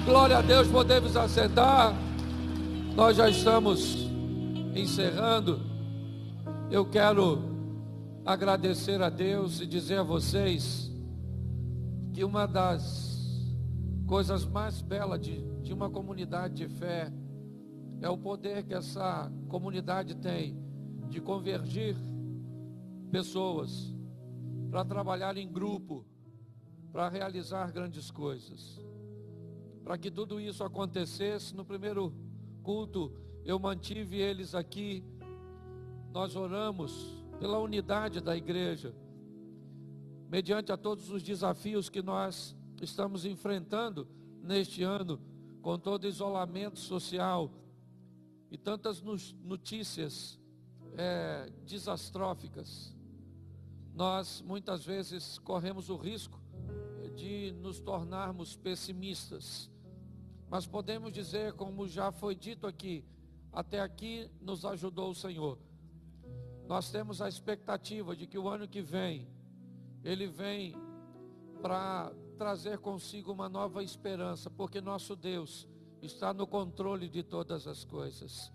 Glória a Deus, podemos assentar. Nós já estamos encerrando. Eu quero agradecer a Deus e dizer a vocês que uma das coisas mais belas de uma comunidade de fé é o poder que essa comunidade tem de convergir pessoas para trabalhar em grupo, para realizar grandes coisas. Para que tudo isso acontecesse, no primeiro culto eu mantive eles aqui. Nós oramos pela unidade da igreja, mediante a todos os desafios que nós estamos enfrentando neste ano, com todo isolamento social e tantas notícias desastróficas. Nós muitas vezes corremos o risco de nos tornarmos pessimistas, mas podemos dizer, como já foi dito aqui, até aqui nos ajudou o Senhor. Nós temos a expectativa de que o ano que vem, Ele vem para trazer consigo uma nova esperança, porque nosso Deus está no controle de todas as coisas.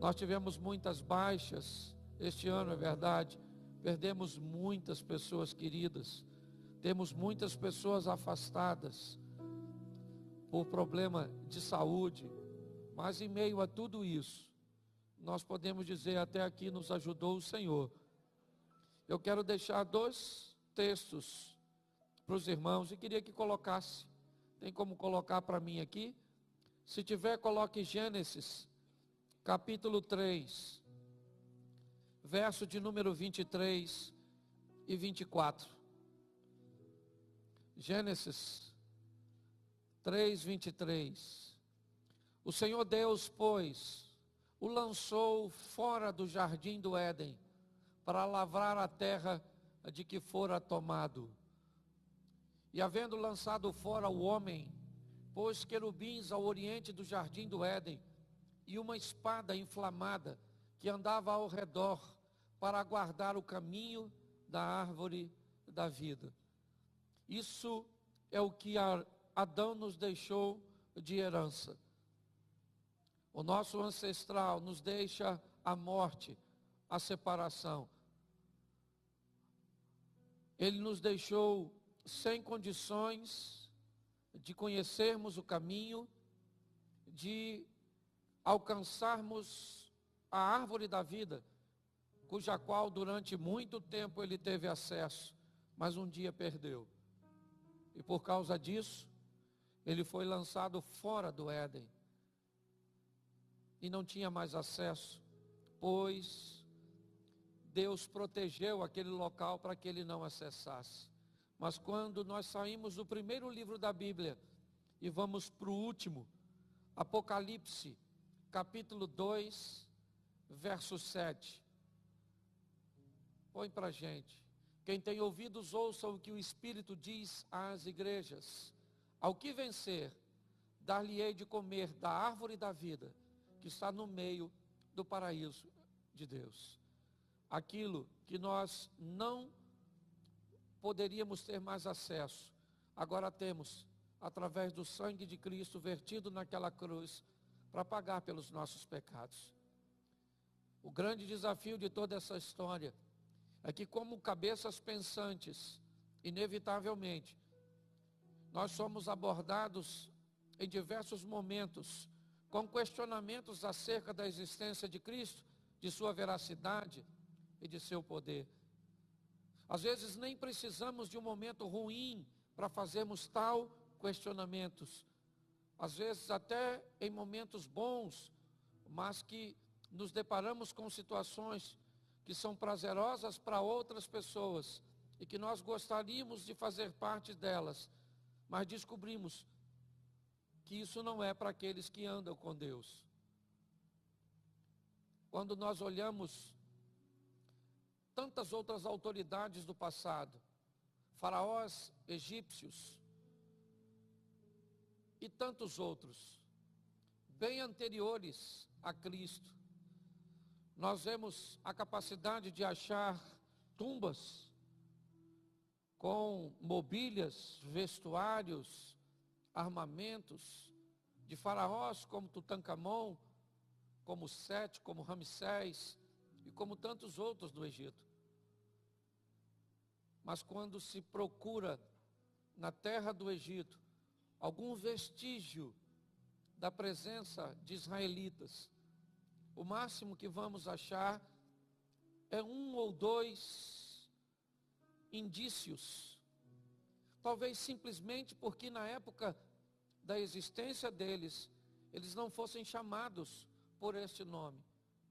Nós tivemos muitas baixas este ano, é verdade, perdemos muitas pessoas queridas, temos muitas pessoas afastadas por problema de saúde, mas em meio a tudo isso, nós podemos dizer, até aqui nos ajudou o Senhor. Eu quero deixar 2 textos para os irmãos e queria que colocasse. Tem como colocar para mim aqui? Se tiver, coloque Gênesis, capítulo 3, verso de número 23 e 24. Gênesis 3, 23. O Senhor Deus, pois, o lançou fora do jardim do Éden, para lavrar a terra de que fora tomado. E havendo lançado fora o homem, pôs querubins ao oriente do jardim do Éden, e uma espada inflamada, que andava ao redor, para guardar o caminho da árvore da vida. Isso é o que Adão nos deixou de herança. O nosso ancestral nos deixa a morte, a separação. Ele nos deixou sem condições de conhecermos o caminho, de alcançarmos a árvore da vida, cuja qual durante muito tempo ele teve acesso, mas um dia perdeu. E por causa disso, ele foi lançado fora do Éden. E não tinha mais acesso, pois Deus protegeu aquele local para que ele não acessasse. Mas quando nós saímos do primeiro livro da Bíblia e vamos para o último, Apocalipse, capítulo 2, verso 7. Põe para a gente. Quem tem ouvidos, ouça o que o Espírito diz às igrejas. Ao que vencer, dar-lhe-ei de comer da árvore da vida, que está no meio do paraíso de Deus. Aquilo que nós não poderíamos ter mais acesso, agora temos, através do sangue de Cristo vertido naquela cruz, para pagar pelos nossos pecados. O grande desafio de toda essa história é que, como cabeças pensantes, inevitavelmente, nós somos abordados em diversos momentos com questionamentos acerca da existência de Cristo, de sua veracidade e de seu poder. Às vezes nem precisamos de um momento ruim para fazermos tal questionamentos. Às vezes até em momentos bons, mas que nos deparamos com situações que são prazerosas para outras pessoas e que nós gostaríamos de fazer parte delas, mas descobrimos que isso não é para aqueles que andam com Deus. Quando nós olhamos tantas outras autoridades do passado, faraós egípcios e tantos outros, bem anteriores a Cristo, nós vemos a capacidade de achar tumbas com mobílias, vestuários, armamentos de faraós como Tutancamon, como Sete, como Ramsés e como tantos outros do Egito. Mas quando se procura na terra do Egito algum vestígio da presença de israelitas, o máximo que vamos achar é um ou dois indícios. Talvez simplesmente porque na época da existência deles, eles não fossem chamados por este nome.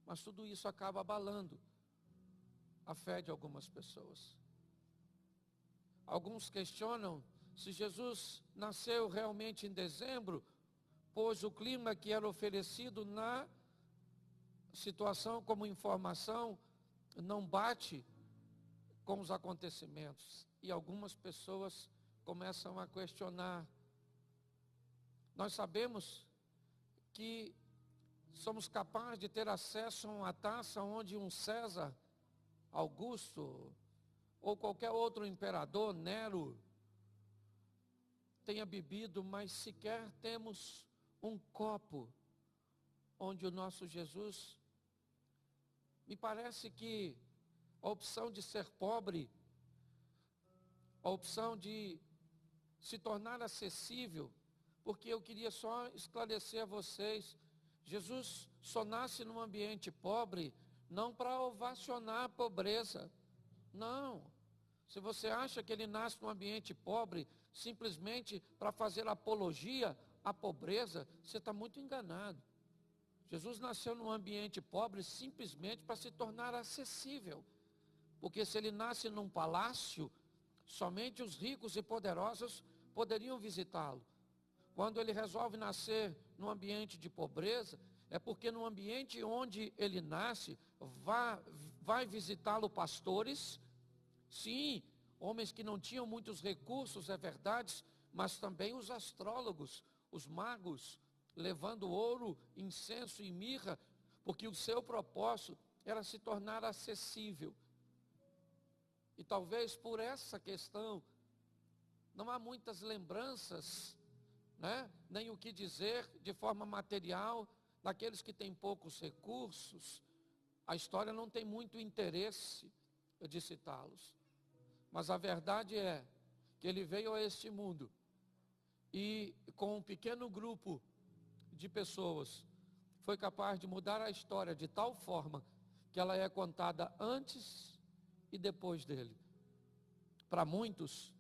Mas tudo isso acaba abalando a fé de algumas pessoas. Alguns questionam se Jesus nasceu realmente em dezembro, pois o clima que era oferecido na situação como informação não bate com os acontecimentos. E algumas pessoas começam a questionar. Nós sabemos que somos capazes de ter acesso a uma taça onde um César Augusto ou qualquer outro imperador, Nero, tenha bebido, mas sequer temos um copo onde o nosso Jesus. Me parece que a opção de ser pobre, a opção de se tornar acessível, porque eu queria só esclarecer a vocês, Jesus só nasce num ambiente pobre, não para ovacionar a pobreza, não. Se você acha que ele nasce num ambiente pobre, simplesmente para fazer apologia à pobreza, você está muito enganado. Jesus nasceu num ambiente pobre simplesmente para se tornar acessível. Porque se ele nasce num palácio, somente os ricos e poderosos poderiam visitá-lo. Quando ele resolve nascer num ambiente de pobreza, é porque no ambiente onde ele nasce, vai visitá-lo pastores, sim, homens que não tinham muitos recursos, é verdade, mas também os astrólogos, os magos, levando ouro, incenso e mirra, porque o seu propósito era se tornar acessível. E talvez por essa questão, não há muitas lembranças, nem o que dizer de forma material, daqueles que têm poucos recursos. A história não tem muito interesse de citá-los. Mas a verdade é que ele veio a este mundo e com um pequeno grupo de pessoas foi capaz de mudar a história de tal forma que ela é contada antes e depois dele. Para muitos,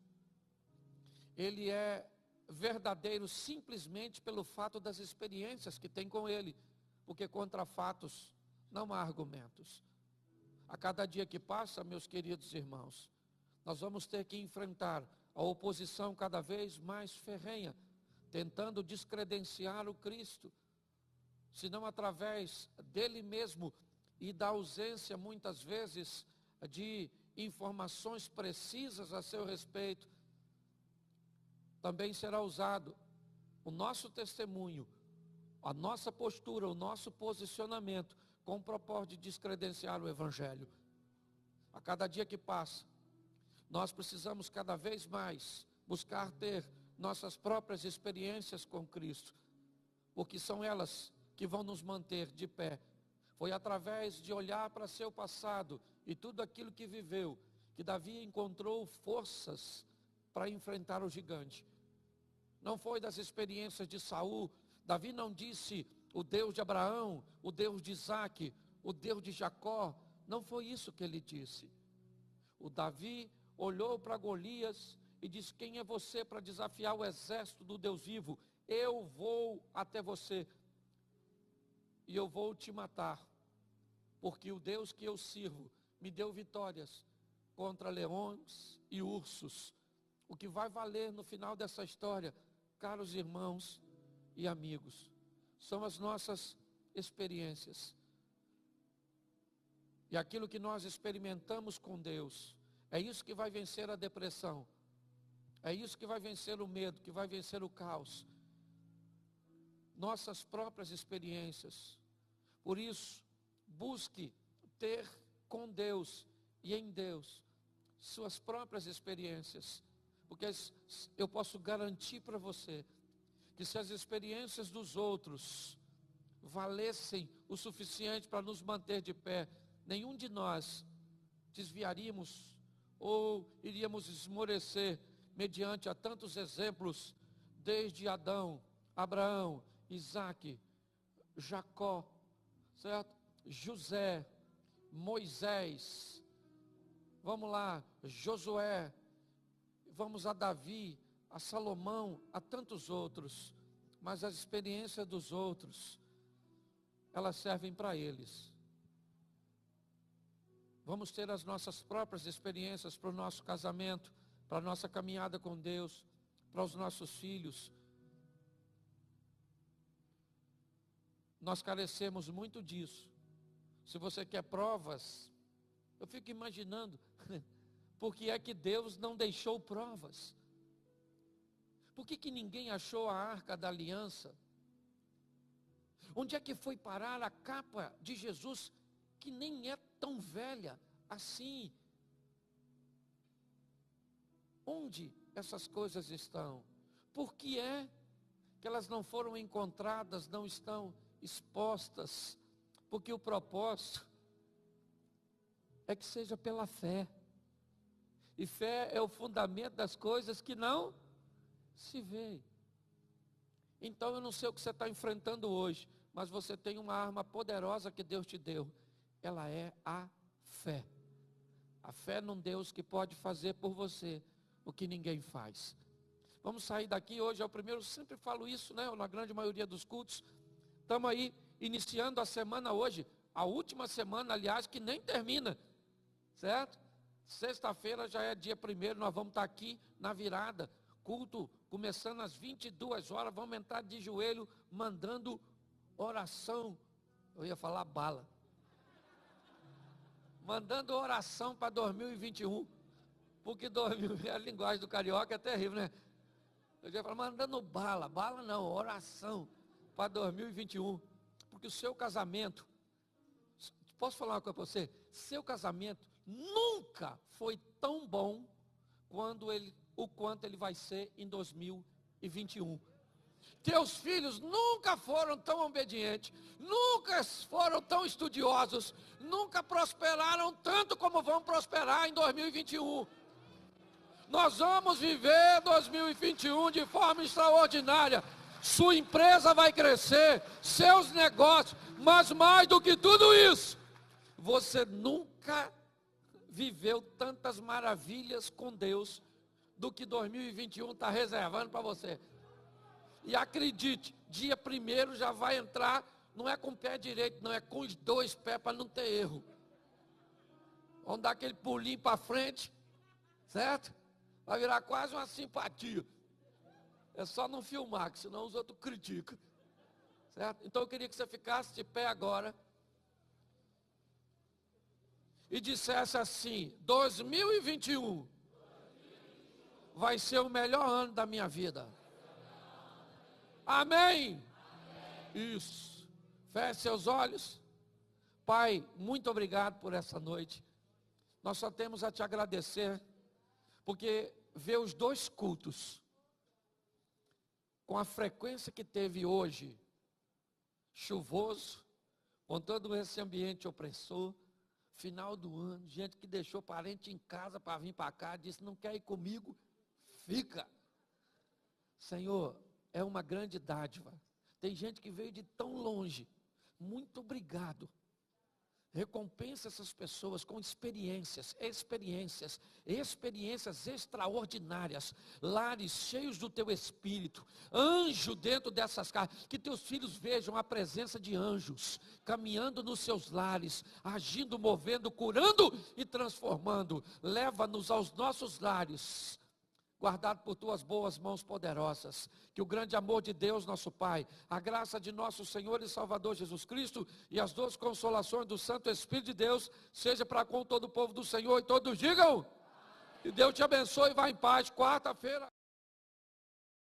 ele é verdadeiro simplesmente pelo fato das experiências que tem com ele, porque contra fatos não há argumentos. A cada dia que passa, meus queridos irmãos, nós vamos ter que enfrentar a oposição cada vez mais ferrenha, tentando descredenciar o Cristo, senão através dele mesmo e da ausência muitas vezes de informações precisas a seu respeito. Também será usado o nosso testemunho, a nossa postura, o nosso posicionamento, com o propósito de descredenciar o Evangelho. A cada dia que passa, nós precisamos cada vez mais buscar ter nossas próprias experiências com Cristo, porque são elas que vão nos manter de pé. Foi através de olhar para seu passado e tudo aquilo que viveu, que Davi encontrou forças para enfrentar o gigante. Não foi das experiências de Saul. Davi não disse o Deus de Abraão, o Deus de Isaac, o Deus de Jacó. Não foi isso que ele disse. O Davi olhou para Golias e disse: quem é você para desafiar o exército do Deus vivo? Eu vou até você e eu vou te matar, porque o Deus que eu sirvo me deu vitórias contra leões e ursos. O que vai valer no final dessa história, caros irmãos e amigos, são as nossas experiências. E aquilo que nós experimentamos com Deus, é isso que vai vencer a depressão. É isso que vai vencer o medo, que vai vencer o caos. Nossas próprias experiências. Por isso, busque ter com Deus e em Deus suas próprias experiências. Porque eu posso garantir para você que se as experiências dos outros valessem o suficiente para nos manter de pé, nenhum de nós desviaríamos ou iríamos esmorecer mediante a tantos exemplos, desde Adão, Abraão, Isaque, Jacó, certo? José, Moisés, vamos lá, Josué, vamos a Davi, a Salomão, a tantos outros, mas as experiências dos outros, elas servem para eles. Vamos ter as nossas próprias experiências para o nosso casamento, para a nossa caminhada com Deus, para os nossos filhos. Nós carecemos muito disso. Se você quer provas, eu fico imaginando, por que é que Deus não deixou provas? Por que ninguém achou a arca da aliança? Onde é que foi parar a capa de Jesus, que nem é tão velha assim? Onde essas coisas estão? Por que é que elas não foram encontradas, não estão expostas? Porque o propósito é que seja pela fé. E fé é o fundamento das coisas que não se vê. Então eu não sei o que você está enfrentando hoje, mas você tem uma arma poderosa que Deus te deu. Ela é a fé. A fé num Deus que pode fazer por você o que ninguém faz. Vamos sair daqui, hoje é o primeiro, sempre falo isso, né? Na grande maioria dos cultos. Estamos aí iniciando a semana hoje, a última semana, aliás, que nem termina, certo? Sexta-feira já é dia 1º, nós vamos estar aqui na virada, culto começando às 22 horas, vamos entrar de joelho, mandando oração, eu ia falar bala, mandando oração para 2021, porque a linguagem do carioca é terrível, né? Eu ia falar, mandando bala não, oração para 2021, porque o seu casamento, posso falar uma coisa para você? Seu casamento nunca foi tão bom o quanto ele vai ser em 2021. Teus filhos nunca foram tão obedientes, nunca foram tão estudiosos, nunca prosperaram tanto como vão prosperar em 2021. Nós vamos viver 2021 de forma extraordinária. Sua empresa vai crescer, seus negócios, mas mais do que tudo isso, você nunca viveu tantas maravilhas com Deus do que 2021 está reservando para você. E acredite, dia 1º já vai entrar, não é com o pé direito, não, é com os 2 pés para não ter erro. Vamos dar aquele pulinho para frente, certo? Vai virar quase uma simpatia. É só não filmar, que senão os outros criticam. Certo? Então eu queria que você ficasse de pé agora e dissesse assim: 2021 vai ser o melhor ano da minha vida. Amém? Isso. Feche seus olhos. Pai, muito obrigado por essa noite. Nós só temos a te agradecer, porque ver os 2 cultos com a frequência que teve hoje, chuvoso, com todo esse ambiente opressor, final do ano, gente que deixou parente em casa para vir para cá, disse, não quer ir comigo, fica. Senhor, é uma grande dádiva. Tem gente que veio de tão longe. Muito obrigado. Recompensa essas pessoas com experiências extraordinárias, lares cheios do teu Espírito, anjo dentro dessas casas, que teus filhos vejam a presença de anjos, caminhando nos seus lares, agindo, movendo, curando e transformando. Leva-nos aos nossos lares, guardado por tuas boas mãos poderosas. Que o grande amor de Deus, nosso Pai, a graça de nosso Senhor e Salvador Jesus Cristo e as 2 consolações do Santo Espírito de Deus, seja para com todo o povo do Senhor, e todos digam, e Deus te abençoe e vá em paz. Quarta-feira.